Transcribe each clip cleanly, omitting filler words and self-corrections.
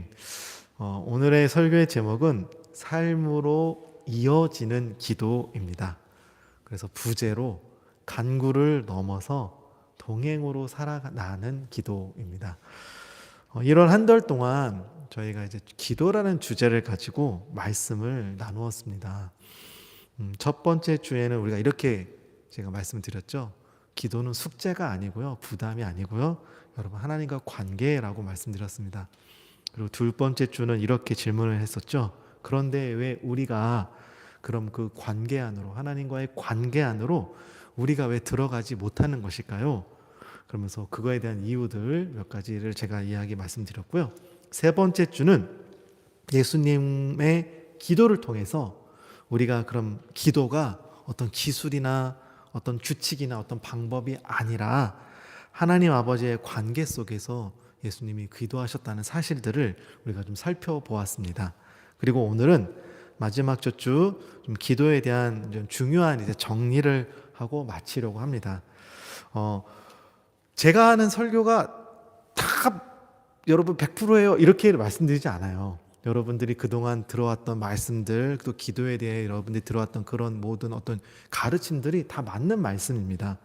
성도님, 오늘의 설교의 제목은 삶으로 이어지는 기도입니다. 그래서 부제로 간구를 넘어서 동행으로 살아가는 기도입니다. 1월 한 달 동안 저희가 이제 기도라는 주제를 가지고 말씀을 나누었습니다. 첫 번째 주에는 우리가 이렇게 제가 말씀을 드렸죠. 기도는 숙제가 아니고요, 부담이 아니고요, 여러분 하나님과 관계라고 말씀드렸습니다. 그리고 두 번째 주는 이렇게 질문을 했었죠. 그런데 왜 우리가 그럼 그 관계 안으로, 하나님과의 관계 안으로 우리가 왜 들어가지 못하는 것일까요? 그러면서 그거에 대한 이유들 몇 가지를 제가 말씀드렸고요. 세 번째 주는 예수님의 기도를 통해서 우리가 그럼 기도가 어떤 기술이나 어떤 규칙이나 어떤 방법이 아니라 하나님 아버지의 관계 속에서 예수님이 기도하셨다는 사실들을 우리가 좀 살펴보았습니다. 그리고 오늘은 마지막 주 좀 기도에 대한 좀 중요한 이제 정리를 하고 마치려고 합니다. 제가 하는 설교가 다 여러분 100%예요 이렇게 말씀드리지 않아요. 여러분들이 그동안 들어왔던 말씀들, 또 기도에 대해 여러분들이 들어왔던 그런 모든 어떤 가르침들이 다 맞는 말씀입니다.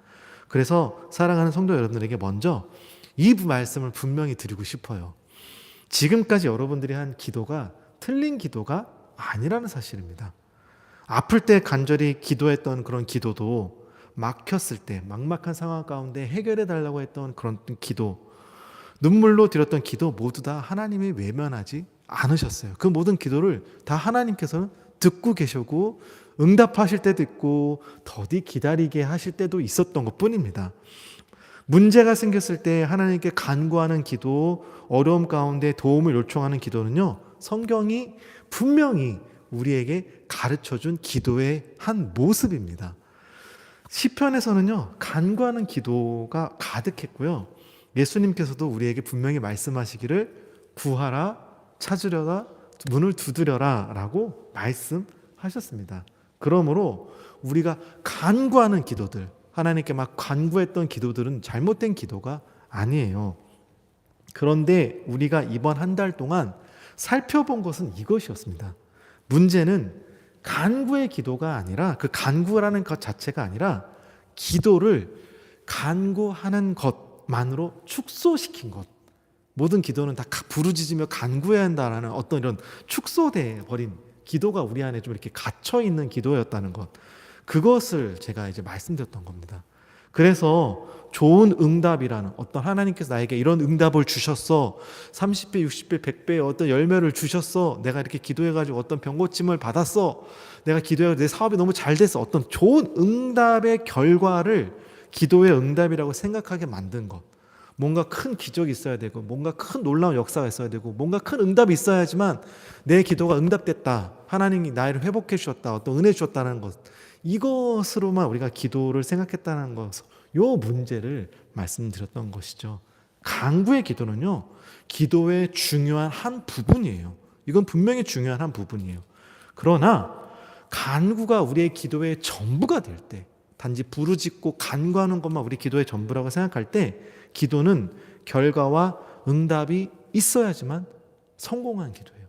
그래서 사랑하는 성도 여러분들에게 먼저 이 말씀을 분명히 드리고 싶어요. 지금까지 여러분들이 한 기도가 틀린 기도가 아니라는 사실입니다. 아플 때 간절히 기도했던 그런 기도도 막혔을 때 막막한 상황 가운데 해결해 달라고 했던 그런 기도, 눈물로 드렸던 기도 모두 다 하나님이 외면하지 않으셨어요. 그 모든 기도를 다 하나님께서는 듣고 계시고 응답하실 때도 있고 더디 기다리게 하실 때도 있었던 것뿐입니다. 문제가 생겼을 때 하나님께 간구하는 기도, 어려움 가운데 도움을 요청하는 기도는요, 성경이 분명히 우리에게 가르쳐준 기도의 한 모습입니다. 시편에서는요, 간구하는 기도가 가득했고요, 예수님께서도 우리에게 분명히 말씀하시기를 구하라, 찾으려라, 문을 두드려라 라고 말씀하셨습니다. 그러므로 우리가 간구하는 기도들, 하나님께 막 간구했던 기도들은 잘못된 기도가 아니에요. 그런데 우리가 이번 한 달 동안 살펴본 것은 이것이었습니다. 문제는 간구의 기도가 아니라, 그 간구라는 것 자체가 아니라 기도를 간구하는 것만으로 축소시킨 것. 모든 기도는 다 부르짖으며 간구해야 한다라는 어떤 이런 축소돼 버린 기도가 우리 안에 좀 이렇게 갇혀 있는 기도였다는 것, 그것을 제가 이제 말씀드렸던 겁니다. 그래서 좋은 응답이라는, 어떤 하나님께서 나에게 이런 응답을 주셨어, 30배, 60배, 100배의 어떤 열매를 주셨어, 내가 이렇게 기도해가지고 어떤 병고침을 받았어, 내가 기도해가지고 내 사업이 너무 잘 됐어, 어떤 좋은 응답의 결과를 기도의 응답이라고 생각하게 만든 것, 뭔가 큰 기적이 있어야 되고, 뭔가 큰 놀라운 역사가 있어야 되고, 뭔가 큰 응답이 있어야지만 내 기도가 응답됐다, 하나님이 나를 회복해 주셨다, 어떤 은혜 주셨다는 것, 이것으로만 우리가 기도를 생각했다는 것, 요 문제를 말씀드렸던 것이죠. 간구의 기도는요, 기도의 중요한 한 부분이에요. 이건 분명히 중요한 한 부분이에요. 그러나 간구가 우리의 기도의 전부가 될 때, 단지 부르짖고 간구하는 것만 우리 기도의 전부라고 생각할 때, 기도는 결과와 응답이 있어야지만 성공한 기도예요.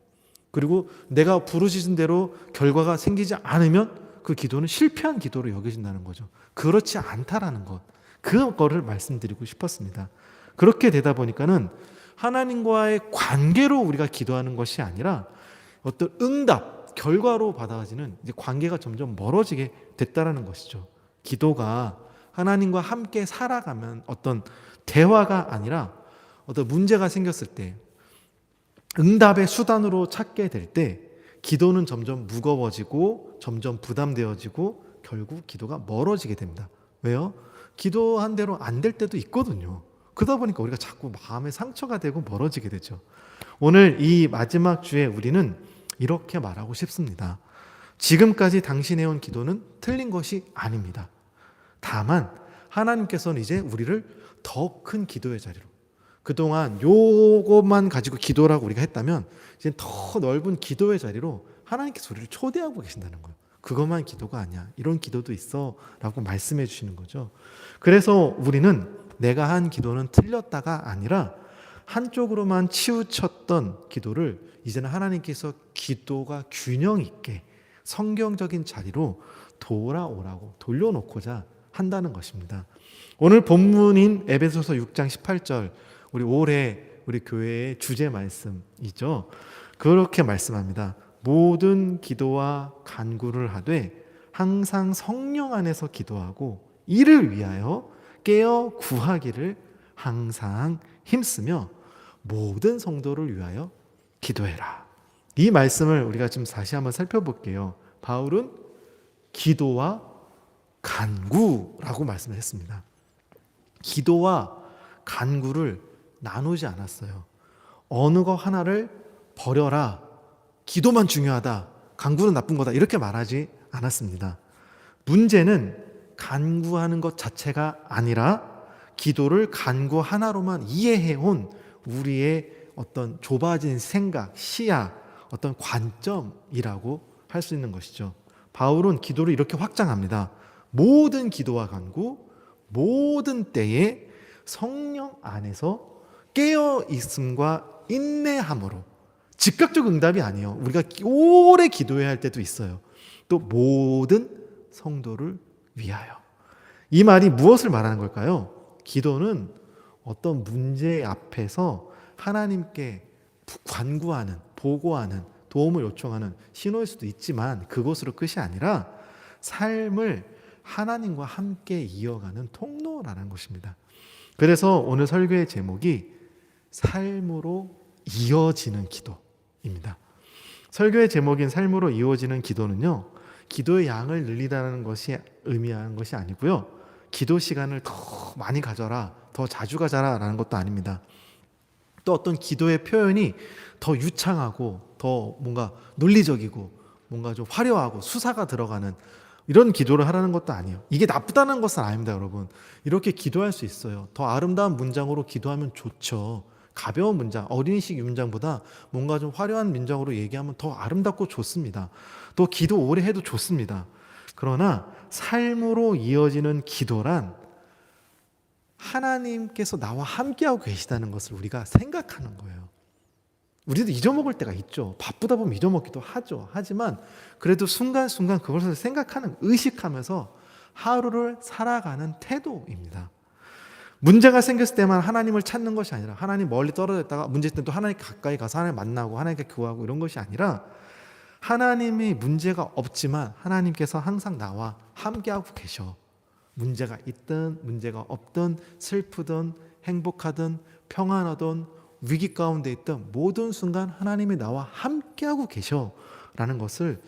그리고 내가 부르짖은 대로 결과가 생기지 않으면 그 기도는 실패한 기도로 여겨진다는 거죠. 그렇지 않다라는 것, 그거를 말씀드리고 싶었습니다. 그렇게 되다 보니까는 하나님과의 관계로 우리가 기도하는 것이 아니라 어떤 응답, 결과로 받아지는 이제 관계가 점점 멀어지게 됐다라는 것이죠. 기도가 하나님과 함께 살아가면 어떤 대화가 아니라 어떤 문제가 생겼을 때 응답의 수단으로 찾게 될 때 기도는 점점 무거워지고 점점 부담되어지고 결국 기도가 멀어지게 됩니다. 왜요? 기도한 대로 안 될 때도 있거든요. 그러다 보니까 우리가 자꾸 마음에 상처가 되고 멀어지게 되죠. 오늘 이 마지막 주에 우리는 이렇게 말하고 싶습니다. 지금까지 당신이 해온 기도는 틀린 것이 아닙니다. 다만 하나님께서는 이제 우리를 더 큰 기도의 자리로, 그동안 요것만 가지고 기도라고 우리가 했다면 이제 더 넓은 기도의 자리로 하나님께서 우리를 초대하고 계신다는 거예요. 그것만 기도가 아니야, 이런 기도도 있어 라고 말씀해 주시는 거죠. 그래서 우리는 내가 한 기도는 틀렸다가 아니라 한쪽으로만 치우쳤던 기도를 이제는 하나님께서 기도가 균형 있게 성경적인 자리로 돌아오라고 돌려놓고자 한다는 것입니다. 오늘 본문인 에베소서 6장 18절, 우리 올해 우리 교회의 주제 말씀이죠. 그렇게 말씀합니다. 모든 기도와 간구를 하되 항상 성령 안에서 기도하고 이를 위하여 깨어 구하기를 항상 힘쓰며 모든 성도를 위하여 기도해라. 이 말씀을 우리가 지금 다시 한번 살펴볼게요. 바울은 기도와 간구라고 말씀을 했습니다. 기도와 간구를 나누지 않았어요. 어느 거 하나를 버려라, 기도만 중요하다, 간구는 나쁜 거다, 이렇게 말하지 않았습니다. 문제는 간구하는 것 자체가 아니라 기도를 간구 하나로만 이해해온 우리의 어떤 좁아진 생각, 시야, 어떤 관점이라고 할 수 있는 것이죠. 바울은 기도를 이렇게 확장합니다. 모든 기도와 간구, 모든 때에 성령 안에서 깨어있음과 인내함으로, 즉각적 응답이 아니에요. 우리가 오래 기도해야 할 때도 있어요. 또 모든 성도를 위하여. 이 말이 무엇을 말하는 걸까요? 기도는 어떤 문제 앞에서 하나님께 간구하는, 보고하는, 도움을 요청하는 신호일 수도 있지만 그것으로 끝이 아니라 삶을 하나님과 함께 이어가는 통로라는 것입니다. 그래서 오늘 설교의 제목이 삶으로 이어지는 기도입니다. 설교의 제목인 삶으로 이어지는 기도는요, 기도의 양을 늘리다는 것이 의미하는 것이 아니고요, 기도 시간을 더 많이 가져라, 더 자주 가져라 라는 것도 아닙니다. 또 어떤 기도의 표현이 더 유창하고 더 뭔가 논리적이고 뭔가 좀 화려하고 수사가 들어가는 이런 기도를 하라는 것도 아니에요. 이게 나쁘다는 것은 아닙니다, 여러분. 이렇게 기도할 수 있어요. 더 아름다운 문장으로 기도하면 좋죠. 가벼운 문장, 어린이식 문장보다 뭔가 좀 화려한 문장으로 얘기하면 더 아름답고 좋습니다. 또 기도 오래 해도 좋습니다. 그러나 삶으로 이어지는 기도란 하나님께서 나와 함께하고 계시다는 것을 우리가 생각하는 거예요. 우리도 잊어먹을 때가 있죠. 바쁘다 보면 잊어먹기도 하죠. 하지만 그래도 순간순간 그것을 생각하는, 의식하면서 하루를 살아가는 태도입니다. 문제가 생겼을 때만 하나님을 찾는 것이 아니라 하나님 멀리 떨어져 있다가 문제 있을 때 또 하나님 가까이 가서 하나님 만나고 하나님께 구하고 이런 것이 아니라 하나님의 문제가 없지만 하나님께서 항상 나와 함께하고 계셔. 문제가 있든 문제가 없든 슬프든 행복하든 평안하든 위기 가운데 있던 모든 순간 하나님이 나와 함께하고 계셔라는 것을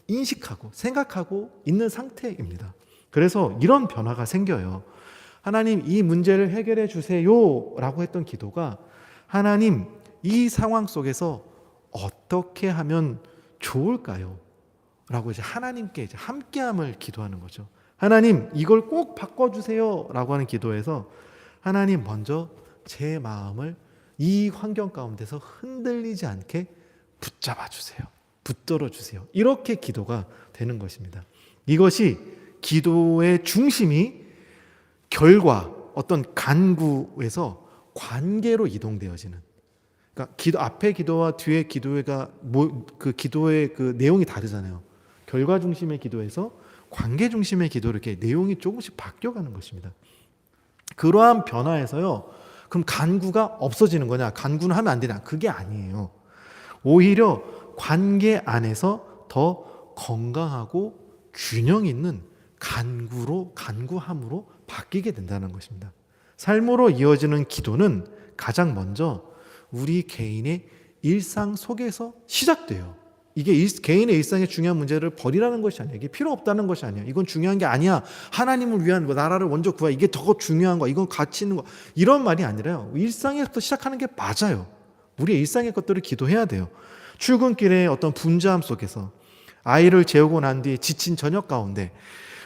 인식하고 생각하고 있는 상태입니다. 그래서 이런 변화가 생겨요. 하나님 이 문제를 해결해 주세요 라고 했던 기도가 하나님 이 상황 속에서 어떻게 하면 좋을까요? 라고 이제 하나님께 이제 함께함을 기도하는 거죠. 하나님 이걸 꼭 바꿔주세요 라고 하는 기도에서 하나님 먼저 제 마음을 이 환경 가운데서 흔들리지 않게 붙잡아 주세요. 붙들어 주세요. 이렇게 기도가 되는 것입니다. 이것이 기도의 중심이 결과, 어떤 간구에서 관계로 이동되어지는. 그러니까 기도 앞에 기도와 뒤에 기도가 그 기도의 그 내용이 다르잖아요. 결과 중심의 기도에서 관계 중심의 기도로 이렇게 내용이 조금씩 바뀌어가는 것입니다. 그러한 변화에서요. 그럼 간구가 없어지는 거냐? 간구는 하면 안 되냐? 그게 아니에요. 오히려 관계 안에서 더 건강하고 균형 있는 간구함으로 바뀌게 된다는 것입니다. 삶으로 이어지는 기도는 가장 먼저 우리 개인의 일상 속에서 시작돼요. 이게 개인의 일상의 중요한 문제를 버리라는 것이 아니에요. 이게 필요 없다는 것이 아니에요. 이건 중요한 게 아니야. 하나님을 위한 나라를 먼저 구하. 이게 더 중요한 거. 이건 가치 있는 거. 이런 말이 아니라요. 일상에서 시작하는 게 맞아요. 우리의 일상의 것들을 기도해야 돼요. 출근길에 어떤 분주함 속에서 아이를 재우고 난 뒤에 지친 저녁 가운데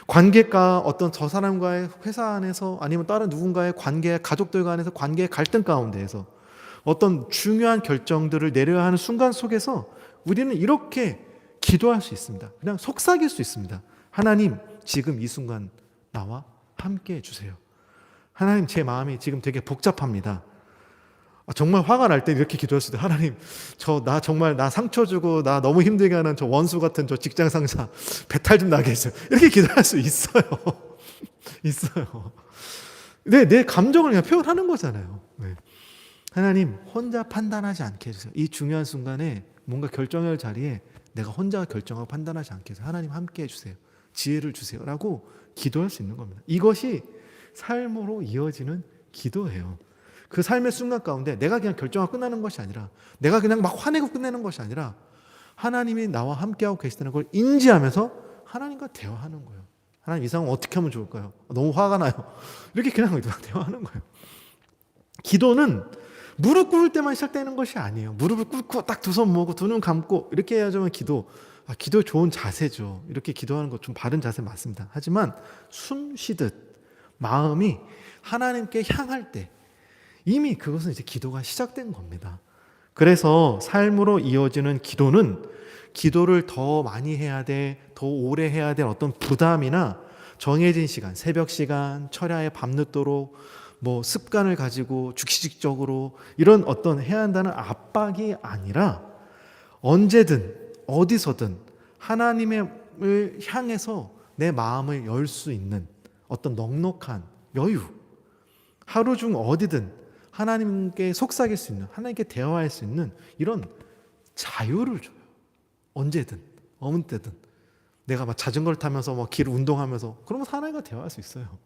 관계가 어떤 저 사람과의 회사 안에서 아니면 다른 누군가의 관계, 가족들 간에서 관계의 갈등 가운데에서 어떤 중요한 결정들을 내려야 하는 순간 속에서 우리는 이렇게 기도할 수 있습니다. 그냥 속삭일 수 있습니다. 하나님, 지금 이 순간 나와 함께 해주세요. 하나님, 제 마음이 지금 되게 복잡합니다. 정말 화가 날 때 이렇게 기도했을 때, 하나님, 나 정말 나 상처 주고 나 너무 힘들게 하는 저 원수 같은 저 직장 상사 배탈 좀 나게 해주세요. 이렇게 기도할 수 있어요. 있어요. 내 감정을 그냥 표현하는 거잖아요. 네. 하나님, 혼자 판단하지 않게 해주세요. 이 중요한 순간에 뭔가 결정해야 할 자리에 내가 혼자 결정하고 판단하지 않게 해서 하나님 함께 해주세요. 지혜를 주세요. 라고 기도할 수 있는 겁니다. 이것이 삶으로 이어지는 기도예요. 그 삶의 순간 가운데 내가 그냥 결정하고 끝나는 것이 아니라, 내가 그냥 막 화내고 끝내는 것이 아니라 하나님이 나와 함께하고 계시다는 걸 인지하면서 하나님과 대화하는 거예요. 하나님, 이 상황 어떻게 하면 좋을까요? 너무 화가 나요. 이렇게 그냥 대화하는 거예요. 기도는 무릎 꿇을 때만 시작되는 것이 아니에요. 무릎을 꿇고 딱 두 손 모으고 두 눈 감고 이렇게 해야지만 기도 좋은 자세죠. 이렇게 기도하는 것 좀 바른 자세 맞습니다. 하지만 숨 쉬듯 마음이 하나님께 향할 때 이미 그것은 이제 기도가 시작된 겁니다. 그래서 삶으로 이어지는 기도는 기도를 더 많이 해야 돼, 더 오래 해야 될 어떤 부담이나 정해진 시간, 새벽 시간, 철야에 밤늦도록 습관을 가지고 주기식적으로 이런 어떤 해야 한다는 압박이 아니라 언제든 어디서든 하나님을 향해서 내 마음을 열 수 있는 어떤 넉넉한 여유, 하루 중 어디든 하나님께 속삭일 수 있는, 하나님께 대화할 수 있는 이런 자유를 줘요. 언제든, 어느 때든. 내가 막 자전거를 타면서 길 운동하면서 그러면 하나님과 대화할 수 있어요.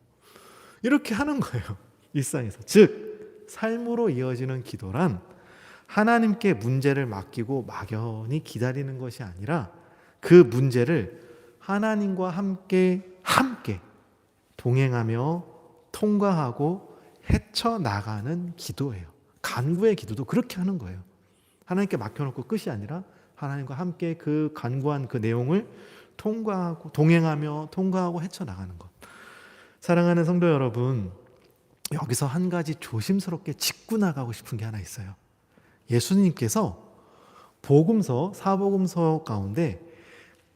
이렇게 하는 거예요. 일상에서. 즉 삶으로 이어지는 기도란 하나님께 문제를 맡기고 막연히 기다리는 것이 아니라 그 문제를 하나님과 함께 동행하며 통과하고 헤쳐나가는 기도예요. 간구의 기도도 그렇게 하는 거예요. 하나님께 맡겨놓고 끝이 아니라 하나님과 함께 그 간구한 그 내용을 동행하며 통과하고 헤쳐나가는 것. 사랑하는 성도 여러분, 여기서 한 가지 조심스럽게 짚고 나가고 싶은 게 하나 있어요. 예수님께서 사복음서 가운데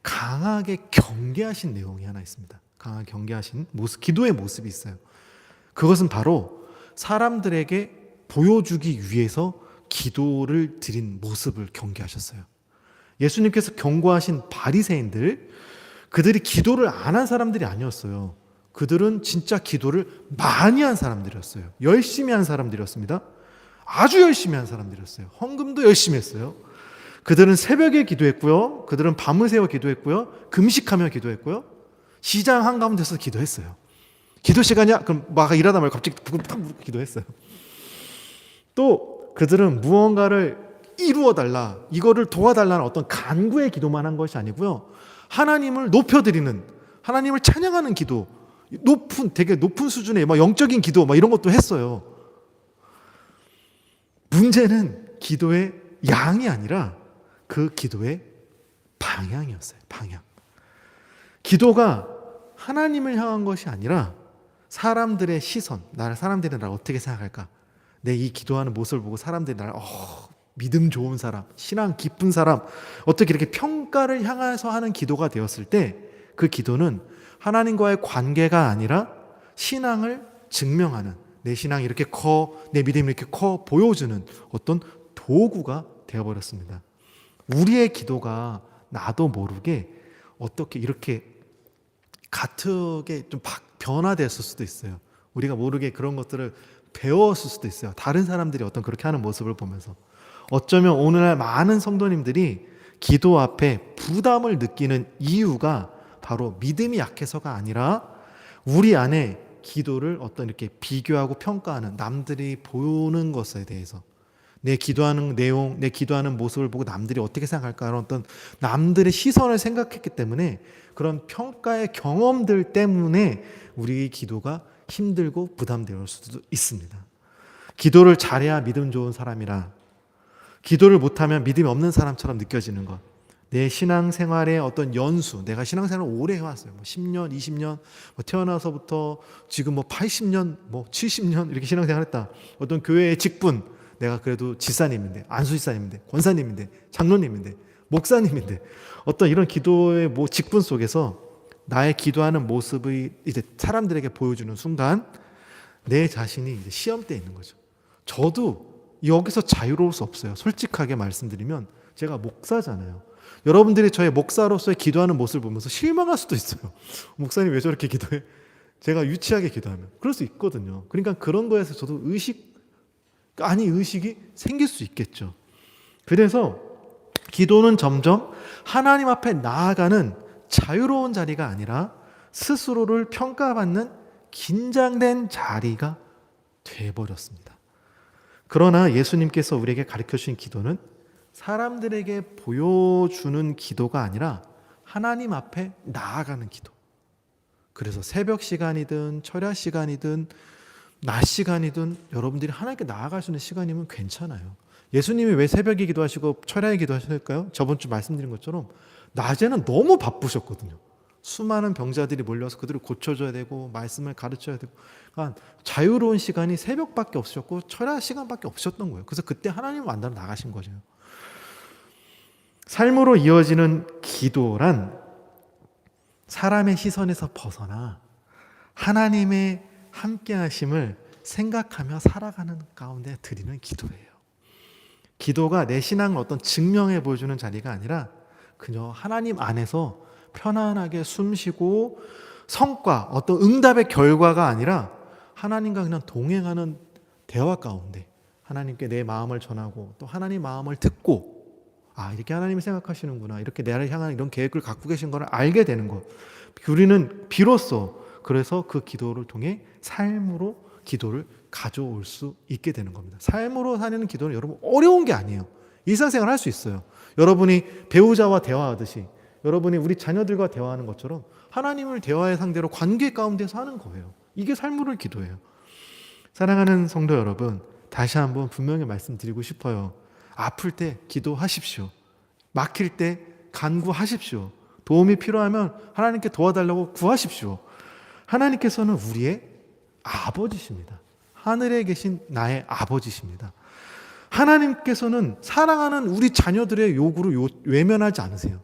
강하게 경계하신 내용이 하나 있습니다. 강하게 경계하신 기도의 모습이 있어요. 그것은 바로 사람들에게 보여주기 위해서 기도를 드린 모습을 경계하셨어요. 예수님께서 경고하신 바리새인들, 그들이 기도를 안 한 사람들이 아니었어요. 그들은 진짜 기도를 많이 한 사람들이었어요. 열심히 한 사람들이었습니다. 아주 열심히 한 사람들이었어요. 헌금도 열심히 했어요. 그들은 새벽에 기도했고요. 그들은 밤을 새워 기도했고요. 금식하며 기도했고요. 시장 한가운데서 기도했어요. 기도 시간이야? 그럼 막 일하다 말고 갑자기 탁 기도했어요. 또 그들은 무언가를 이루어달라, 이거를 도와달라는 어떤 간구의 기도만 한 것이 아니고요. 하나님을 높여드리는, 하나님을 찬양하는 기도, 되게 높은 수준의 영적인 기도 이런 것도 했어요. 문제는 기도의 양이 아니라 그 기도의 방향이었어요. 방향. 기도가 하나님을 향한 것이 아니라 사람들의 시선, 사람들이 나를 어떻게 생각할까? 내 이 기도하는 모습을 보고 사람들이 나를 믿음 좋은 사람, 신앙 깊은 사람, 어떻게 이렇게 평가를 향해서 하는 기도가 되었을 때 그 기도는 하나님과의 관계가 아니라 신앙을 증명하는, 내 신앙이 이렇게 커, 내 믿음이 이렇게 커 보여주는 어떤 도구가 되어버렸습니다. 우리의 기도가 나도 모르게 어떻게 이렇게 같게 좀 변화됐을 수도 있어요. 우리가 모르게 그런 것들을 배웠을 수도 있어요. 다른 사람들이 어떤 그렇게 하는 모습을 보면서. 어쩌면 오늘날 많은 성도님들이 기도 앞에 부담을 느끼는 이유가 바로 믿음이 약해서가 아니라 우리 안에 기도를 어떤 이렇게 비교하고 평가하는, 남들이 보는 것에 대해서 내 기도하는 내용, 내 기도하는 모습을 보고 남들이 어떻게 생각할까 하는 어떤 남들의 시선을 생각했기 때문에, 그런 평가의 경험들 때문에 우리 기도가 힘들고 부담될 수도 있습니다. 기도를 잘해야 믿음 좋은 사람이라, 기도를 못하면 믿음이 없는 사람처럼 느껴지는 것. 내 신앙생활의 어떤 연수, 내가 신앙생활을 오래 해왔어요. 10년, 20년, 태어나서부터 지금 80년, 70년 이렇게 신앙생활했다. 어떤 교회의 직분, 내가 그래도 지사님인데, 안수지사님인데, 권사님인데, 장로님인데, 목사님인데, 어떤 이런 기도의 직분 속에서 나의 기도하는 모습이 이제 사람들에게 보여주는 순간 내 자신이 이제 시험대에 있는 거죠. 저도 여기서 자유로울 수 없어요. 솔직하게 말씀드리면 제가 목사잖아요. 여러분들이 저의 목사로서의 기도하는 모습을 보면서 실망할 수도 있어요. 목사님 왜 저렇게 기도해? 제가 유치하게 기도하면 그럴 수 있거든요. 그러니까 그런 거에서 저도 의식이 생길 수 있겠죠. 그래서 기도는 점점 하나님 앞에 나아가는 자유로운 자리가 아니라 스스로를 평가받는 긴장된 자리가 되어버렸습니다. 그러나 예수님께서 우리에게 가르쳐 주신 기도는 사람들에게 보여주는 기도가 아니라 하나님 앞에 나아가는 기도. 그래서 새벽 시간이든 철야 시간이든 낮 시간이든 여러분들이 하나님께 나아갈 수 있는 시간이면 괜찮아요. 예수님이 왜 새벽에 기도하시고 철야에 기도하실까요? 저번 주 말씀드린 것처럼 낮에는 너무 바쁘셨거든요. 수많은 병자들이 몰려서 그들을 고쳐줘야 되고 말씀을 가르쳐야 되고, 그러니까 자유로운 시간이 새벽밖에 없으셨고 철야 시간밖에 없으셨던 거예요. 그래서 그때 하나님을 만나러 나가신 거죠. 삶으로 이어지는 기도란 사람의 시선에서 벗어나 하나님의 함께하심을 생각하며 살아가는 가운데 드리는 기도예요. 기도가 내 신앙을 어떤 증명해 보여주는 자리가 아니라 그저 하나님 안에서 편안하게 숨쉬고 성과, 어떤 응답의 결과가 아니라 하나님과 그냥 동행하는 대화 가운데 하나님께 내 마음을 전하고 또 하나님 마음을 듣고, 이렇게 하나님이 생각하시는구나, 이렇게 나를 향한 이런 계획을 갖고 계신 걸 알게 되는 것. 우리는 비로소 그래서 그 기도를 통해 삶으로 기도를 가져올 수 있게 되는 겁니다. 삶으로 사는 기도는 여러분 어려운 게 아니에요. 일상생활 할 수 있어요. 여러분이 배우자와 대화하듯이, 여러분이 우리 자녀들과 대화하는 것처럼 하나님을 대화의 상대로 관계 가운데서 하는 거예요. 이게 삶으로 기도예요. 사랑하는 성도 여러분, 다시 한번 분명히 말씀드리고 싶어요. 아플 때 기도하십시오. 막힐 때 간구하십시오. 도움이 필요하면 하나님께 도와달라고 구하십시오. 하나님께서는 우리의 아버지십니다. 하늘에 계신 나의 아버지십니다. 하나님께서는 사랑하는 우리 자녀들의 요구를 외면하지 않으세요.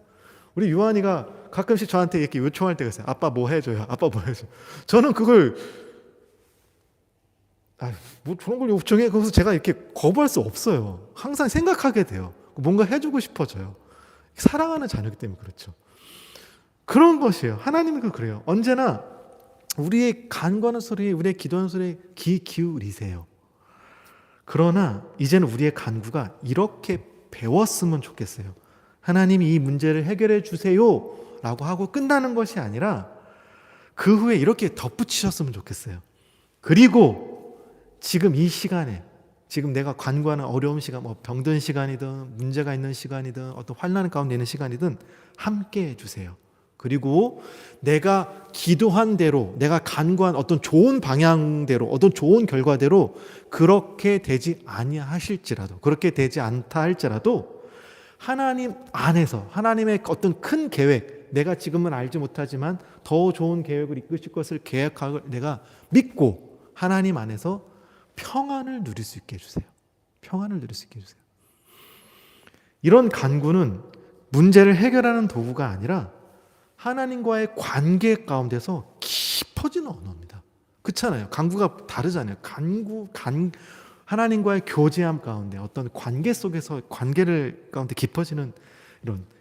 우리 유한이가 가끔씩 저한테 이렇게 요청할 때가 있어요. 아빠 뭐 해줘요? 아빠 뭐 해줘요? 저는 그걸 뭐 그런 걸 요청해? 그래서 제가 이렇게 거부할 수 없어요. 항상 생각하게 돼요. 뭔가 해주고 싶어져요. 사랑하는 자녀이기 때문에 그렇죠. 그런 것이에요. 하나님은 그래요. 언제나 우리의 간구하는 소리에, 우리의 기도하는 소리에 귀 기울이세요. 그러나 이제는 우리의 간구가 이렇게 배웠으면 좋겠어요. 하나님이 이 문제를 해결해 주세요 라고 하고 끝나는 것이 아니라 그 후에 이렇게 덧붙이셨으면 좋겠어요. 그리고 지금 이 시간에, 지금 내가 간구하는 어려운 시간, 병든 시간이든 문제가 있는 시간이든 어떤 환난 가운데 있는 시간이든 함께 해주세요. 그리고 내가 기도한 대로, 내가 간구한 어떤 좋은 방향대로, 어떤 좋은 결과대로 그렇게 되지 아니하실지라도, 그렇게 되지 않다 할지라도 하나님 안에서 하나님의 어떤 큰 계획, 내가 지금은 알지 못하지만 더 좋은 계획을 이끄실 것을 계획하고 내가 믿고 하나님 안에서 평안을 누릴 수 있게 해주세요. 평안을 누릴 수 있게 해주세요. 이런 간구는 문제를 해결하는 도구가 아니라 하나님과의 관계 가운데서 깊어지는 언어입니다. 그렇잖아요. 간구가 다르잖아요. 하나님과의 교제함 가운데 어떤 관계 속에서 관계를 가운데 깊어지는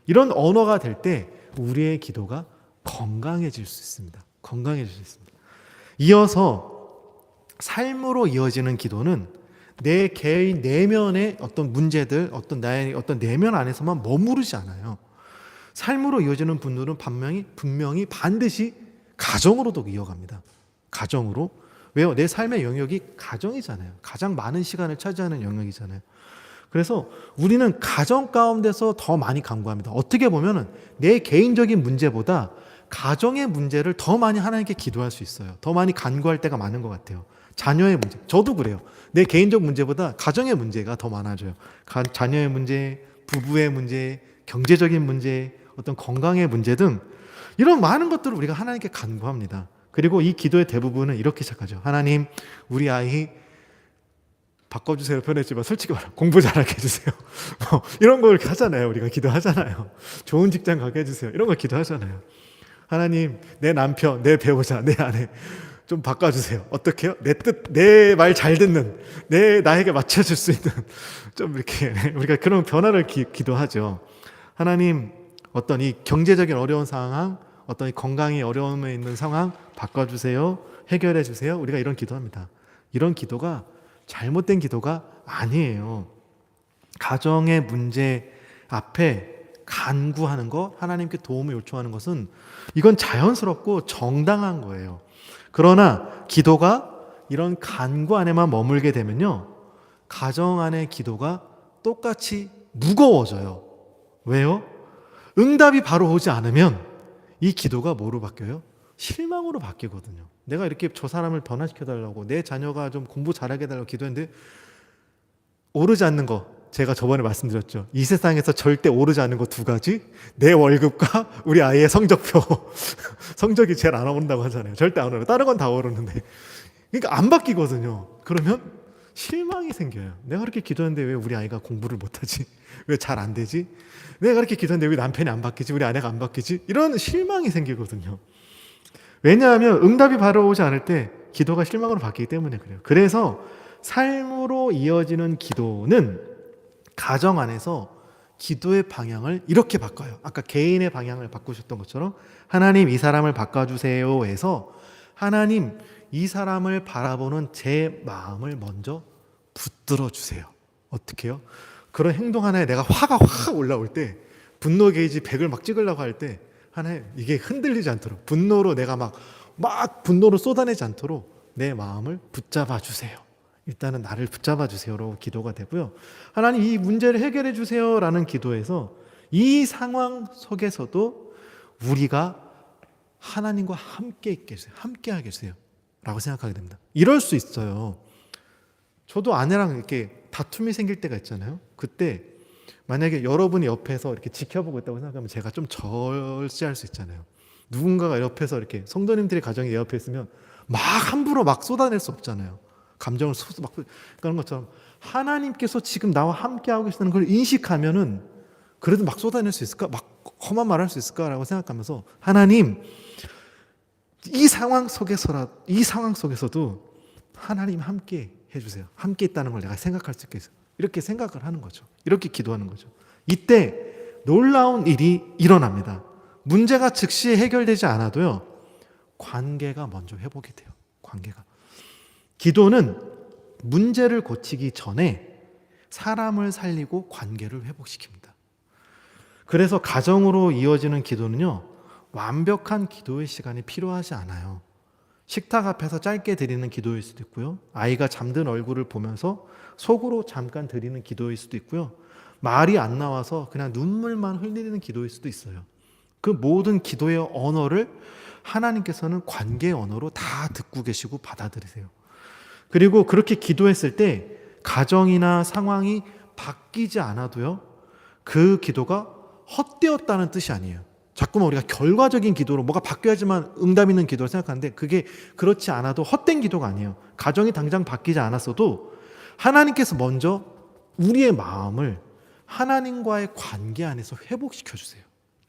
이런 언어가 될 때 우리의 기도가 건강해질 수 있습니다. 건강해질 수 있습니다. 이어서 삶으로 이어지는 기도는 내 개인 내면의 어떤 문제들, 어떤 나의 어떤 내면 안에서만 머무르지 않아요. 삶으로 이어지는 분들은 분명히 반드시 가정으로도 이어갑니다. 가정으로. 왜요? 내 삶의 영역이 가정이잖아요. 가장 많은 시간을 차지하는 영역이잖아요. 그래서 우리는 가정 가운데서 더 많이 간구합니다. 어떻게 보면 내 개인적인 문제보다 가정의 문제를 더 많이 하나님께 기도할 수 있어요. 더 많이 간구할 때가 많은 것 같아요. 자녀의 문제, 저도 그래요. 내 개인적 문제보다 가정의 문제가 더 많아져요. 자녀의 문제, 부부의 문제, 경제적인 문제, 어떤 건강의 문제 등 이런 많은 것들을 우리가 하나님께 간구합니다. 그리고 이 기도의 대부분은 이렇게 시작하죠. 하나님, 우리 아이 바꿔주세요 표현했지만 솔직히 말하면 공부 잘하게 해주세요. 이런 걸 하잖아요. 우리가 기도하잖아요. 좋은 직장 가게 해주세요. 이런 걸 기도하잖아요. 하나님, 내 남편, 내 배우자, 내 아내 좀 바꿔주세요. 어떻게요? 내 뜻, 내 말 잘 듣는, 나에게 맞춰줄 수 있는, 좀 이렇게, 우리가 그런 변화를 기도하죠. 하나님, 어떤 이 경제적인 어려운 상황, 어떤 이 건강이 어려움에 있는 상황, 바꿔주세요. 해결해 주세요. 우리가 이런 기도합니다. 이런 기도가 잘못된 기도가 아니에요. 가정의 문제 앞에 간구하는 거, 하나님께 도움을 요청하는 것은 이건 자연스럽고 정당한 거예요. 그러나 기도가 이런 간구 안에만 머물게 되면요, 가정 안의 기도가 똑같이 무거워져요. 왜요? 응답이 바로 오지 않으면 이 기도가 뭐로 바뀌어요? 실망으로 바뀌거든요. 내가 이렇게 저 사람을 변화시켜달라고, 내 자녀가 좀 공부 잘하게 해달라고 기도했는데 오르지 않는 거, 제가 저번에 말씀드렸죠. 이 세상에서 절대 오르지 않는 거 두 가지, 내 월급과 우리 아이의 성적표. 성적이 제일 안 오른다고 하잖아요. 절대 안 오르고 다른 건 다 오르는데, 그러니까 안 바뀌거든요. 그러면 실망이 생겨요. 내가 그렇게 기도했는데 왜 우리 아이가 공부를 못하지? 왜 잘 안 되지? 내가 그렇게 기도했는데 왜 남편이 안 바뀌지? 우리 아내가 안 바뀌지? 이런 실망이 생기거든요. 왜냐하면 응답이 바로 오지 않을 때 기도가 실망으로 바뀌기 때문에 그래요. 그래서 삶으로 이어지는 기도는 가정 안에서 기도의 방향을 이렇게 바꿔요. 아까 개인의 방향을 바꾸셨던 것처럼, 하나님 이 사람을 바꿔주세요 해서, 하나님 이 사람을 바라보는 제 마음을 먼저 붙들어 주세요. 어떻게 해요? 그런 행동 하나에 내가 화가 확 올라올 때, 분노 게이지 100을 막 찍으려고 할 때, 하나님 이게 흔들리지 않도록, 분노로 내가 막 분노를 쏟아내지 않도록 내 마음을 붙잡아 주세요. 일단은 나를 붙잡아 주세요라고 기도가 되고요. 하나님 이 문제를 해결해 주세요라는 기도에서 이 상황 속에서도 우리가 하나님과 함께 있겠어요. 함께 하겠어요. 라고 생각하게 됩니다. 이럴 수 있어요. 저도 아내랑 이렇게 다툼이 생길 때가 있잖아요. 그때 만약에 여러분이 옆에서 이렇게 지켜보고 있다고 생각하면 제가 좀 절제할 수 있잖아요. 누군가가 옆에서 이렇게 성도님들의 가정이 내 옆에 있으면 막 함부로 막 쏟아낼 수 없잖아요. 감정을 막 그런 것처럼 하나님께서 지금 나와 함께하고 계시다는 걸 인식하면은 그래도 막 쏟아낼 수 있을까? 막 험한 말 할 수 있을까라고 생각하면서, 하나님 이 상황 속에서도 하나님 함께 해주세요. 함께 있다는 걸 내가 생각할 수 있게 해서 이렇게 생각을 하는 거죠. 이렇게 기도하는 거죠. 이때 놀라운 일이 일어납니다. 문제가 즉시 해결되지 않아도요, 관계가 먼저 회복이 돼요. 관계가. 기도는 문제를 고치기 전에 사람을 살리고 관계를 회복시킵니다. 그래서 가정으로 이어지는 기도는요, 완벽한 기도의 시간이 필요하지 않아요. 식탁 앞에서 짧게 드리는 기도일 수도 있고요, 아이가 잠든 얼굴을 보면서 속으로 잠깐 드리는 기도일 수도 있고요, 말이 안 나와서 그냥 눈물만 흘리는 기도일 수도 있어요. 그 모든 기도의 언어를 하나님께서는 관계의 언어로 다 듣고 계시고 받아들이세요. 그리고 그렇게 기도했을 때 가정이나 상황이 바뀌지 않아도요, 그 기도가 헛되었다는 뜻이 아니에요. 자꾸만 우리가 결과적인 기도로 뭐가 바뀌어야지만 응답 있는 기도를 생각하는데, 그게 그렇지 않아도 헛된 기도가 아니에요. 가정이 당장 바뀌지 않았어도 하나님께서 먼저 우리의 마음을 하나님과의 관계 안에서 회복시켜 주세요.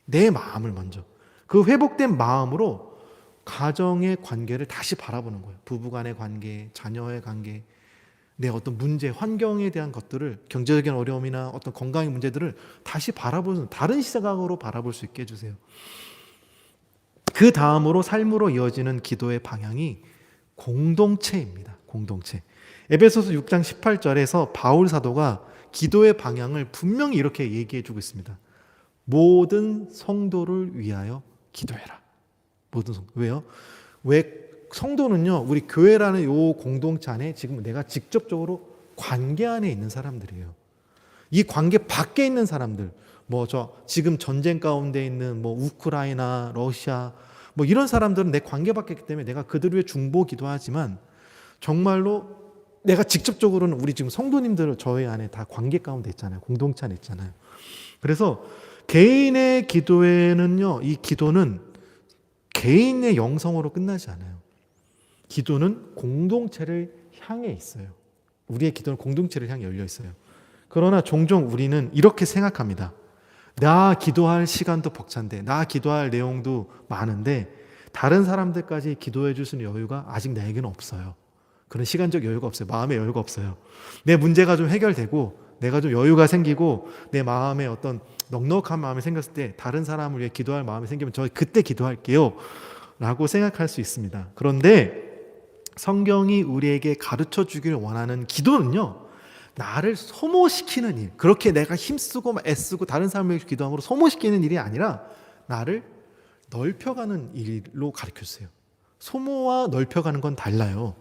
내 마음을 먼저. 그 회복된 마음으로 가정의 관계를 다시 바라보는 거예요. 부부간의 관계, 자녀의 관계, 내 어떤 문제, 환경에 대한 것들을, 경제적인 어려움이나 어떤 건강의 문제들을 다시 바라보는, 다른 시각으로 바라볼 수 있게 해주세요. 그 다음으로 삶으로 이어지는 기도의 방향이 공동체입니다. 공동체. 에베소서 6장 18절에서 바울 사도가 기도의 방향을 분명히 이렇게 얘기해 주고 있습니다. 모든 성도를 위하여 기도해라. 모든 성도. 왜요? 왜 성도는요, 우리 교회라는 요 공동체 안에 지금 내가 직접적으로 관계 안에 있는 사람들이에요. 이 관계 밖에 있는 사람들, 지금 전쟁 가운데 있는 우크라이나, 러시아, 이런 사람들은 내 관계 밖에 있기 때문에 내가 그들 위해 중보 기도하지만, 정말로 내가 직접적으로는 우리 지금 성도님들 저희 안에 다 관계 가운데 있잖아요. 공동체 안에 있잖아요. 그래서 개인의 기도에는요, 이 기도는 개인의 영성으로 끝나지 않아요. 기도는 공동체를 향해 있어요. 우리의 기도는 공동체를 향해 열려 있어요. 그러나 종종 우리는 이렇게 생각합니다. 나 기도할 시간도 벅찬데, 나 기도할 내용도 많은데 다른 사람들까지 기도해 줄 수 있는 여유가 아직 나에게는 없어요. 그런 시간적 여유가 없어요. 마음의 여유가 없어요. 내 문제가 좀 해결되고 내가 좀 여유가 생기고 내 마음에 어떤 넉넉한 마음이 생겼을 때 다른 사람을 위해 기도할 마음이 생기면 저 그때 기도할게요 라고 생각할 수 있습니다. 그런데 성경이 우리에게 가르쳐 주기를 원하는 기도는요, 나를 소모시키는 일, 그렇게 내가 힘쓰고 애쓰고 다른 사람을 위해 기도함으로 소모시키는 일이 아니라 나를 넓혀가는 일로 가르쳐 주세요. 소모와 넓혀가는 건 달라요.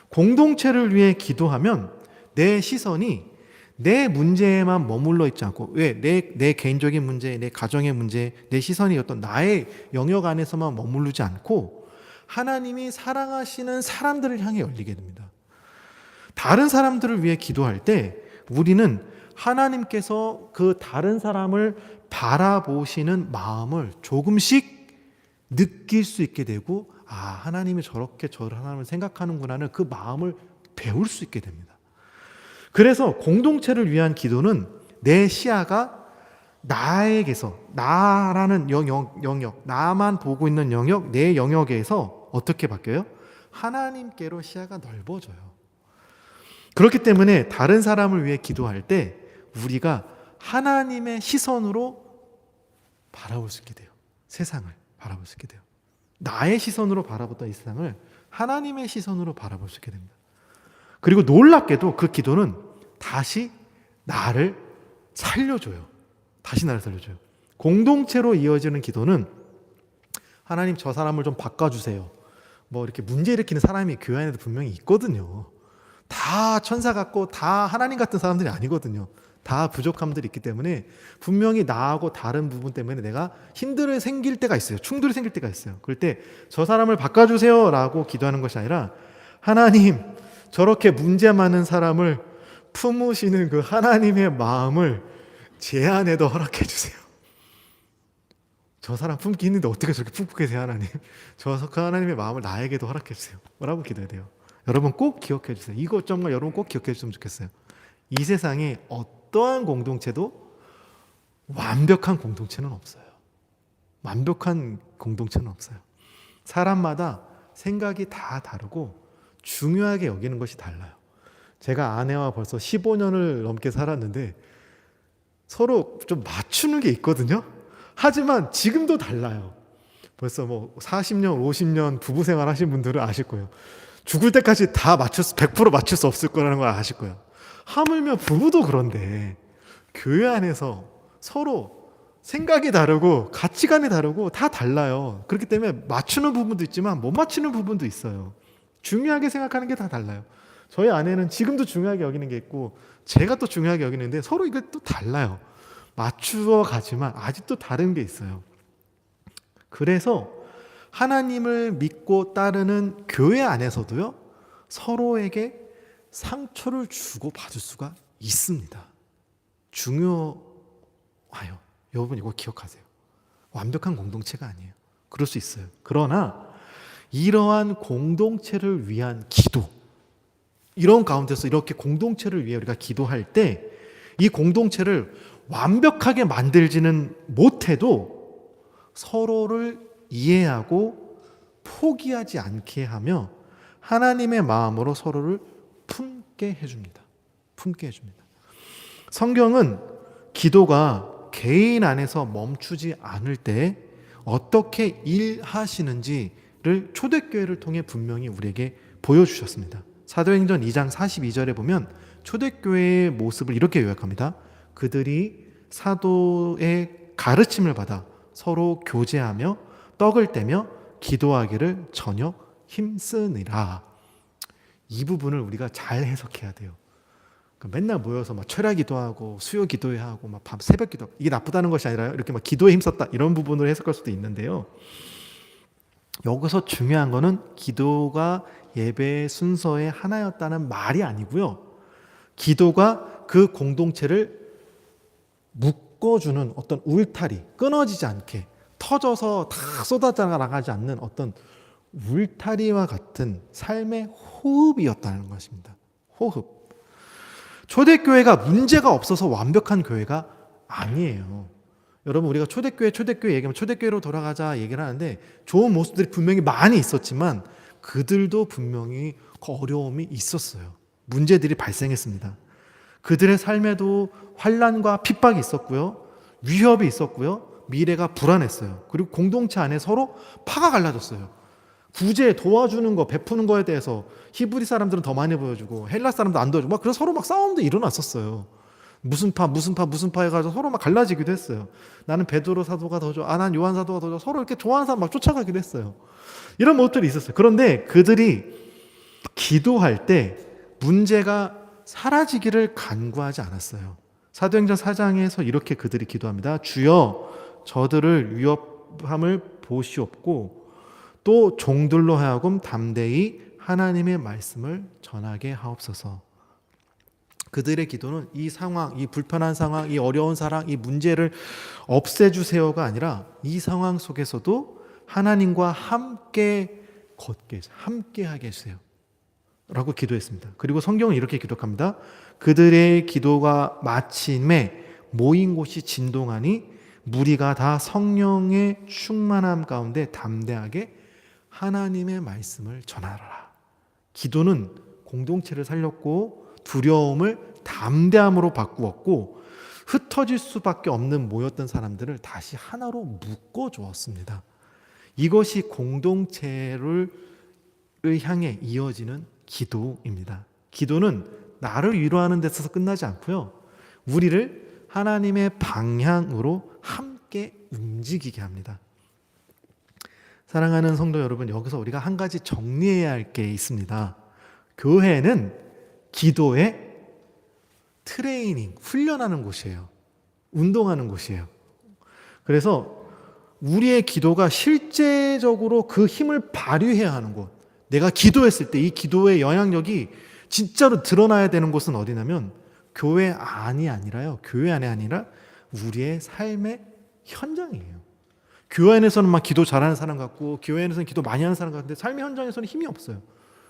공동체를 위해 기도하면 내 시선이 내 문제에만 머물러 있지 않고, 왜? 내 개인적인 문제, 내 가정의 문제, 내 시선이 어떤 나의 영역 안에서만 머무르지 않고 하나님이 사랑하시는 사람들을 향해 열리게 됩니다. 다른 사람들을 위해 기도할 때 우리는 하나님께서 그 다른 사람을 바라보시는 마음을 조금씩 느낄 수 있게 되고, 하나님이 저렇게 저를 하나님을 생각하는구나는 그 마음을 배울 수 있게 됩니다. 그래서 공동체를 위한 기도는 내 시야가 나에게서, 나라는 영역, 나만 보고 있는 영역, 내 영역에서 어떻게 바뀌어요? 하나님께로 시야가 넓어져요. 그렇기 때문에 다른 사람을 위해 기도할 때 우리가 하나님의 시선으로 바라볼 수 있게 돼요. 세상을 바라볼 수 있게 돼요. 나의 시선으로 바라보던 이 세상을 하나님의 시선으로 바라볼 수 있게 됩니다. 그리고 놀랍게도 그 기도는 다시 나를 살려줘요. 다시 나를 살려줘요. 공동체로 이어지는 기도는 하나님 저 사람을 좀 바꿔주세요. 뭐 이렇게 문제 일으키는 사람이 교회 안에도 분명히 있거든요. 다 천사 같고 다 하나님 같은 사람들이 아니거든요. 다 부족함들이 있기 때문에 분명히 나하고 다른 부분 때문에 내가 힘들이 생길 때가 있어요. 충돌이 생길 때가 있어요. 그럴 때 저 사람을 바꿔주세요 라고 기도하는 것이 아니라, 하나님 저렇게 문제 많은 사람을 품으시는 그 하나님의 마음을 제 안에도 허락해 주세요. 저 사람 품기 힘든데 어떻게 저렇게 품고 계세요, 하나님? 그 하나님의 마음을 나에게도 허락해 주세요 라고 기도해야 돼요. 여러분 꼭 기억해 주세요. 이거 정말 여러분 꼭 기억해 주시면 좋겠어요. 이 세상에 어떠한 공동체도 완벽한 공동체는 없어요. 완벽한 공동체는 없어요. 사람마다 생각이 다 다르고 중요하게 여기는 것이 달라요. 제가 아내와 벌써 15년을 넘게 살았는데 서로 좀 맞추는 게 있거든요. 하지만 지금도 달라요. 벌써 뭐 40년, 50년 부부 생활 하신 분들은 아실 거예요. 죽을 때까지 다 100% 맞출 수 없을 거라는 걸 아실 거예요. 하물며 부부도 그런데 교회 안에서 서로 생각이 다르고 가치관이 다르고 다 달라요. 그렇기 때문에 맞추는 부분도 있지만 못 맞추는 부분도 있어요. 중요하게 생각하는 게 다 달라요. 저희 아내는 지금도 중요하게 여기는 게 있고 제가 또 중요하게 여기는데 서로 이게 또 달라요. 맞추어 가지만 아직도 다른 게 있어요. 그래서 하나님을 믿고 따르는 교회 안에서도요, 서로에게 상처를 주고 받을 수가 있습니다. 중요해요. 여러분 이거 기억하세요. 완벽한 공동체가 아니에요. 그럴 수 있어요. 그러나 이러한 공동체를 위한 기도, 이런 가운데서 이렇게 공동체를 위해 우리가 기도할 때 이 공동체를 완벽하게 만들지는 못해도 서로를 이해하고 포기하지 않게 하며 하나님의 마음으로 서로를 품게 해줍니다. 품게 해줍니다. 성경은 기도가 개인 안에서 멈추지 않을 때 어떻게 일하시는지를 초대교회를 통해 분명히 우리에게 보여주셨습니다. 사도행전 2장 42절에 보면 초대교회의 모습을 이렇게 요약합니다. 그들이 사도의 가르침을 받아 서로 교제하며 떡을 떼며 기도하기를 저녁 힘쓰니라. 이 부분을 우리가 잘 해석해야 돼요. 맨날 모여서 막 철야 기도하고 수요 기도하고 막 밤 새벽 기도, 이게 나쁘다는 것이 아니라 이렇게 막 기도에 힘썼다 이런 부분을 해석할 수도 있는데요. 여기서 중요한 거는 기도가 예배의 순서의 하나였다는 말이 아니고요. 기도가 그 공동체를 묶어주는 어떤 울타리, 끊어지지 않게 터져서 다 쏟아져 나가지 않는 어떤 울타리와 같은 삶의 호흡이었다는 것입니다. 호흡. 초대교회가 문제가 없어서 완벽한 교회가 아니에요. 여러분 우리가 초대교회 얘기하면 초대교회로 돌아가자 얘기를 하는데 좋은 모습들이 분명히 많이 있었지만 그들도 분명히 어려움이 있었어요. 문제들이 발생했습니다. 그들의 삶에도 환난과 핍박이 있었고요. 위협이 있었고요. 미래가 불안했어요. 그리고 공동체 안에 서로 파가 갈라졌어요. 구제, 도와주는 거, 베푸는 거에 대해서 히브리 사람들은 더 많이 보여주고 헬라 사람도 안 도와주고 그래서 서로 싸움도 일어났었어요. 무슨 파 해가지고 서로 갈라지기도 했어요. 나는 베드로 사도가 더 좋아. 난 요한 사도가 더 좋아. 서로 이렇게 좋아하는 사람 쫓아가기도 했어요. 이런 모습들이 있었어요. 그런데 그들이 기도할 때 문제가 사라지기를 간구하지 않았어요. 사도행전 4장에서 이렇게 그들이 기도합니다. 주여 저들을 위협함을 보시옵고 또 종들로 하여금 담대히 하나님의 말씀을 전하게 하옵소서. 그들의 기도는 이 상황, 이 불편한 상황, 이 어려운 상황, 이 문제를 없애주세요가 아니라 이 상황 속에서도 하나님과 함께 하게 해주세요 라고 기도했습니다. 그리고 성경은 이렇게 기록합니다. 그들의 기도가 마침에 모인 곳이 진동하니 무리가 다 성령의 충만함 가운데 담대하게 하나님의 말씀을 전하라. 기도는 공동체를 살렸고 두려움을 담대함으로 바꾸었고 흩어질 수밖에 없는 모였던 사람들을 다시 하나로 묶어주었습니다. 이것이 공동체를 향해 이어지는 기도입니다. 기도는 나를 위로하는 데 있어서 끝나지 않고요. 우리를 하나님의 방향으로 함께 움직이게 합니다. 사랑하는 성도 여러분, 여기서 우리가 한 가지 정리해야 할 게 있습니다. 교회는 기도의 트레이닝, 훈련하는 곳이에요. 운동하는 곳이에요. 그래서 우리의 기도가 실제적으로 그 힘을 발휘해야 하는 곳, 내가 기도했을 때 이 기도의 영향력이 진짜로 드러나야 되는 곳은 어디냐면 교회 안이 아니라요. 교회 안이 아니라 우리의 삶의 현장이에요. 교회 안에서는 막 기도 잘하는 사람 같고 교회 안에서는 기도 많이 하는 사람 같은데 삶의 현장에서는 힘이 없어요.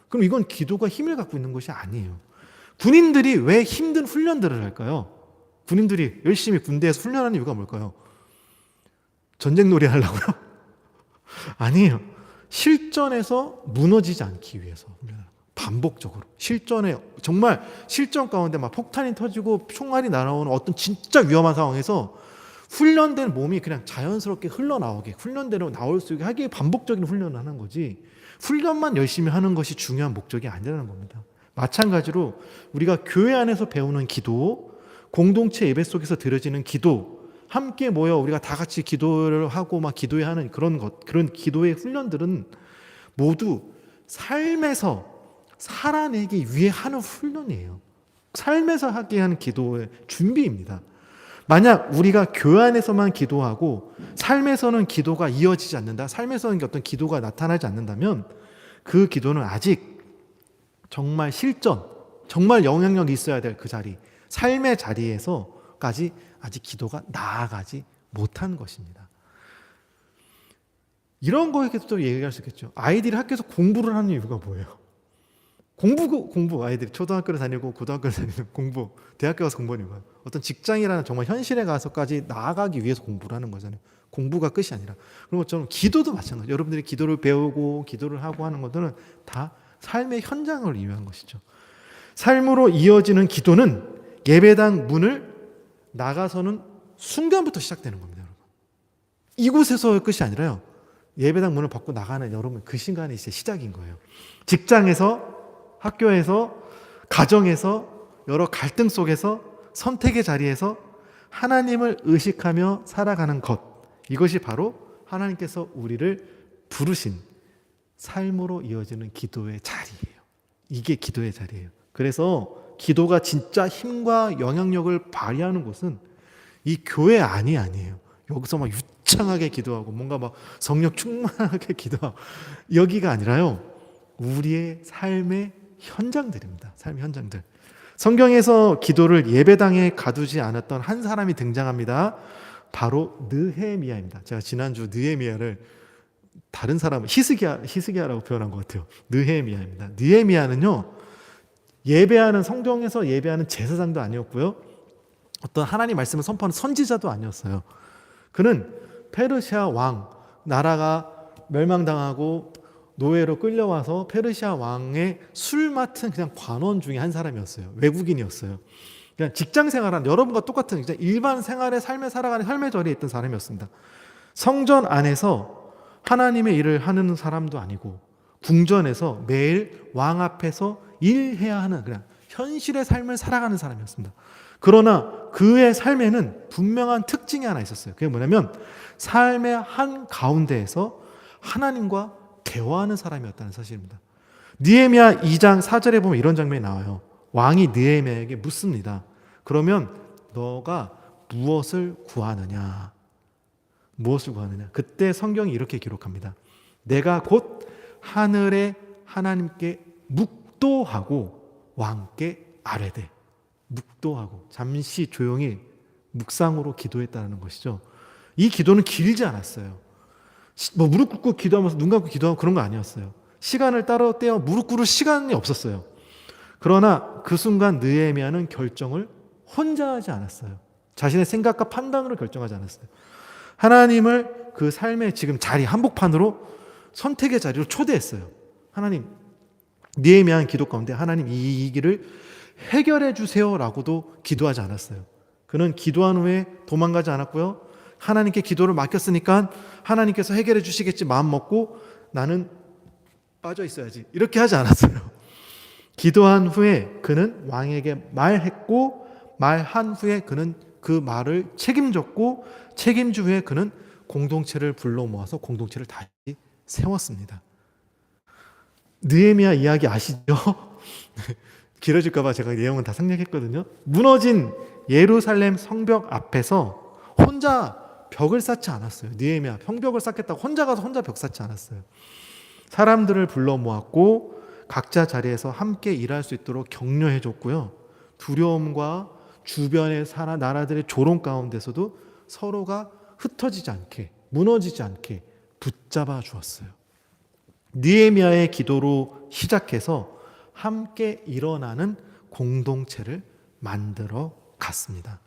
그럼 이건 기도가 힘을 갖고 있는 것이 아니에요. 군인들이 왜 힘든 훈련들을 할까요? 군인들이 열심히 군대에서 훈련하는 이유가 뭘까요? 전쟁놀이 하려고요? 아니에요. 실전에서 무너지지 않기 위해서 훈련하는 거예요. 반복적으로. 실전에 정말 실전 가운데 막 폭탄이 터지고 총알이 날아오는 어떤 진짜 위험한 상황에서 훈련된 몸이 그냥 자연스럽게 흘러나오게 훈련대로 나올 수 있게 하기에 반복적인 훈련을 하는 거지 훈련만 열심히 하는 것이 중요한 목적이 아니라는 겁니다. 마찬가지로 우리가 교회 안에서 배우는 기도, 공동체 예배 속에서 드려지는 기도, 함께 모여 우리가 다 같이 기도를 하고 막 기도해야 하는 그런 기도의 훈련들은 모두 삶에서 살아내기 위해 하는 훈련이에요. 삶에서 하게 하는 기도의 준비입니다. 만약 우리가 교회 안에서만 기도하고 삶에서는 기도가 이어지지 않는다, 삶에서는 어떤 기도가 나타나지 않는다면 그 기도는 아직 정말 실전, 정말 영향력이 있어야 될 그 자리, 삶의 자리에서까지 아직 기도가 나아가지 못한 것입니다. 이런 거에 또 얘기할 수 있겠죠. 아이들이 학교에서 공부를 하는 이유가 뭐예요? 공부 아이들이 초등학교를 다니고 고등학교를 다니는 공부, 대학교 가서 공부하는 이유가 어떤 직장이라는 정말 현실에 가서까지 나아가기 위해서 공부를 하는 거잖아요. 공부가 끝이 아니라. 그런 것처럼 기도도 마찬가지예요. 여러분들이 기도를 배우고 기도를 하고 하는 것들은 다 삶의 현장을 위한 것이죠. 삶으로 이어지는 기도는 예배당 문을 나가서는 순간부터 시작되는 겁니다. 여러분. 이곳에서의 끝이 아니라요. 예배당 문을 받고 나가는 여러분 그 순간이 이제 시작인 거예요. 직장에서, 학교에서, 가정에서, 여러 갈등 속에서, 선택의 자리에서 하나님을 의식하며 살아가는 것, 이것이 바로 하나님께서 우리를 부르신 삶으로 이어지는 기도의 자리예요. 이게 기도의 자리예요. 그래서 기도가 진짜 힘과 영향력을 발휘하는 곳은 이 교회 안이 아니에요. 여기서 막 유창하게 기도하고 뭔가 막 성령 충만하게 기도하고 여기가 아니라요. 우리의 삶의 현장들입니다. 삶의 현장들. 성경에서 기도를 예배당에 가두지 않았던 한 사람이 등장합니다. 바로 느헤미야입니다. 제가 지난주 느헤미야를 다른 사람 히스기야라고 표현한 것 같아요. 느헤미야입니다. 느헤미야는요. 예배하는 성경에서 예배하는 제사장도 아니었고요. 어떤 하나님 말씀을 선포하는 선지자도 아니었어요. 그는 페르시아 왕, 나라가 멸망당하고 노예로 끌려와서 페르시아 왕의 술 맡은 그냥 관원 중에 한 사람이었어요. 외국인이었어요. 그냥 직장 생활한 여러분과 똑같은 그냥 일반 생활의 삶에 살아가는 삶의 절에 있던 사람이었습니다. 성전 안에서 하나님의 일을 하는 사람도 아니고 궁전에서 매일 왕 앞에서 일해야 하는 그냥 현실의 삶을 살아가는 사람이었습니다. 그러나 그의 삶에는 분명한 특징이 하나 있었어요. 그게 뭐냐면 삶의 한 가운데에서 하나님과 대화하는 사람이었다는 사실입니다. 느헤미야 2장 4절에 보면 이런 장면이 나와요. 왕이 느헤미야에게 묻습니다. 그러면 너가 무엇을 구하느냐? 무엇을 구하느냐? 그때 성경이 이렇게 기록합니다. 내가 곧 하늘의 하나님께 묵도하고 왕께 아뢰되. 묵도하고 잠시 조용히 묵상으로 기도했다는 것이죠. 이 기도는 길지 않았어요. 뭐 무릎 꿇고 기도하면서 눈 감고 기도하고 그런 거 아니었어요. 시간을 따로 떼어 무릎 꿇을 시간이 없었어요. 그러나 그 순간 느헤미야는 결정을 혼자 하지 않았어요. 자신의 생각과 판단으로 결정하지 않았어요. 하나님을 그 삶의 지금 자리 한복판으로 선택의 자리로 초대했어요. 하나님, 느헤미야는 기도 가운데 하나님 이 길을 해결해 주세요라고도 기도하지 않았어요. 그는 기도한 후에 도망가지 않았고요. 하나님께 기도를 맡겼으니까 하나님께서 해결해 주시겠지 마음 먹고 나는 빠져 있어야지 이렇게 하지 않았어요. 기도한 후에 그는 왕에게 말했고 말한 후에 그는 그 말을 책임졌고 책임진 후에 그는 공동체를 불러 모아서 공동체를 다시 세웠습니다. 느헤미야 이야기 아시죠? 길어질까 봐 제가 내용은 다 생략했거든요. 무너진 예루살렘 성벽 앞에서 혼자 벽을 쌓지 않았어요. 느헤미야 성벽을 쌓겠다고 혼자 가서 혼자 벽 쌓지 않았어요. 사람들을 불러 모았고 각자 자리에서 함께 일할 수 있도록 격려해 줬고요. 두려움과 주변의 나라들의 조롱 가운데서도 서로가 흩어지지 않게 무너지지 않게 붙잡아 주었어요. 느헤미야의 기도로 시작해서 함께 일어나는 공동체를 만들어 갔습니다.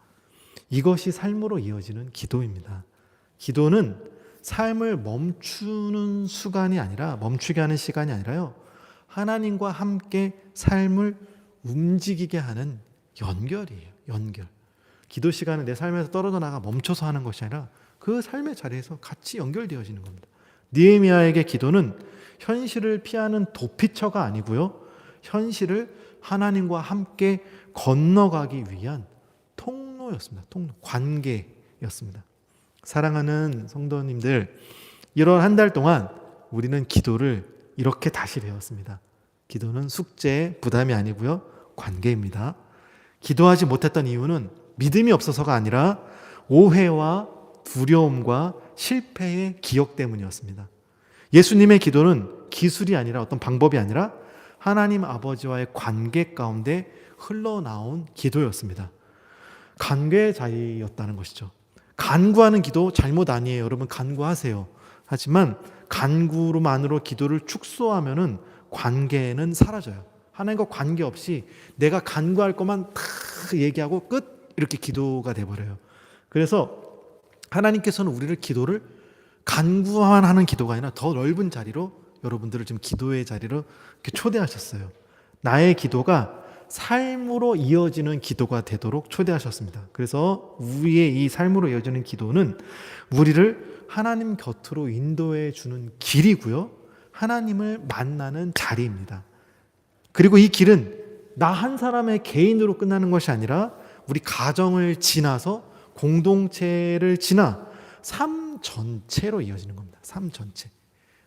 이것이 삶으로 이어지는 기도입니다. 기도는 삶을 멈추는 시간이 아니라 멈추게 하는 시간이 아니라요. 하나님과 함께 삶을 움직이게 하는 연결이에요. 연결. 기도 시간은 내 삶에서 떨어져 나가 멈춰서 하는 것이 아니라 그 삶의 자리에서 같이 연결되어지는 겁니다. 느헤미야에게 기도는 현실을 피하는 도피처가 아니고요. 현실을 하나님과 함께 건너가기 위한 통로였습니다. 통로, 관계였습니다. 사랑하는 성도님들, 이런 한 달 동안 우리는 기도를 이렇게 다시 배웠습니다. 기도는 숙제, 부담이 아니고요. 관계입니다. 기도하지 못했던 이유는 믿음이 없어서가 아니라 오해와 두려움과 실패의 기억 때문이었습니다. 예수님의 기도는 기술이 아니라 어떤 방법이 아니라 하나님 아버지와의 관계 가운데 흘러나온 기도였습니다. 간구의 자리였다는 것이죠. 간구하는 기도 잘못 아니에요. 여러분 간구하세요. 하지만 간구로만으로 기도를 축소하면은 관계는 사라져요. 하나님과 관계없이 내가 간구할 것만 다 얘기하고 끝 이렇게 기도가 돼버려요. 그래서 하나님께서는 우리를 기도를 간구만 하는 기도가 아니라 더 넓은 자리로 여러분들을 지금 기도의 자리로 이렇게 초대하셨어요. 나의 기도가 삶으로 이어지는 기도가 되도록 초대하셨습니다. 그래서 우리의 이 삶으로 이어지는 기도는 우리를 하나님 곁으로 인도해 주는 길이고요. 하나님을 만나는 자리입니다. 그리고 이 길은 나 한 사람의 개인으로 끝나는 것이 아니라 우리 가정을 지나서 공동체를 지나 삶 전체로 이어지는 겁니다. 삶 전체.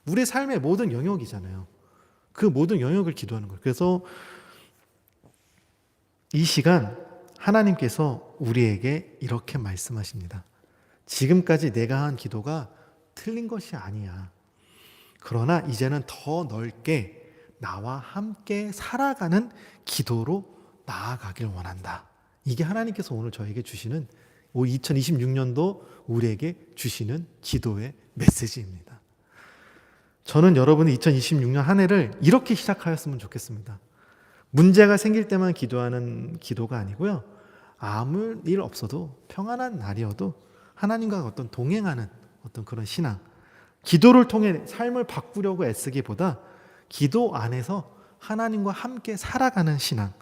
우리의 삶의 모든 영역이잖아요. 그 모든 영역을 기도하는 거예요. 그래서 이 시간 하나님께서 우리에게 이렇게 말씀하십니다. 지금까지 내가 한 기도가 틀린 것이 아니야. 그러나 이제는 더 넓게 나와 함께 살아가는 기도로 나아가길 원한다. 이게 하나님께서 오늘 저에게 주시는 2026년도 우리에게 주시는 기도의 메시지입니다. 저는 여러분이 2026년 한 해를 이렇게 시작하였으면 좋겠습니다. 문제가 생길 때만 기도하는 기도가 아니고요. 아무 일 없어도 평안한 날이어도 하나님과 어떤 동행하는 어떤 그런 신앙, 기도를 통해 삶을 바꾸려고 애쓰기보다 기도 안에서 하나님과 함께 살아가는 신앙.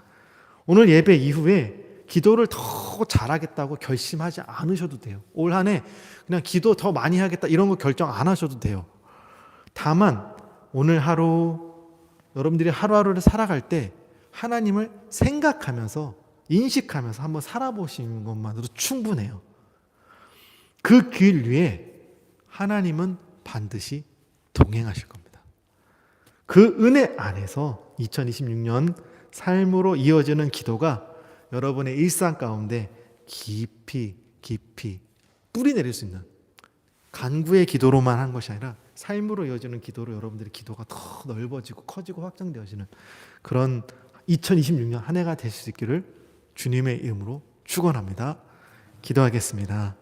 오늘 예배 이후에 기도를 더 잘하겠다고 결심하지 않으셔도 돼요. 올 한 해 그냥 기도 더 많이 하겠다 이런 거 결정 안 하셔도 돼요. 다만 오늘 하루 여러분들이 하루하루를 살아갈 때 하나님을 생각하면서 인식하면서 한번 살아보시는 것만으로도 충분해요. 그 길 위에 하나님은 반드시 동행하실 겁니다. 그 은혜 안에서 2026년 삶으로 이어지는 기도가 여러분의 일상 가운데 깊이 뿌리 내릴 수 있는 간구의 기도로만 한 것이 아니라 삶으로 이어지는 기도로 여러분들의 기도가 더 넓어지고 커지고 확장되어지는 그런 2026년 한 해가 될 수 있기를 주님의 이름으로 축원합니다. 기도하겠습니다.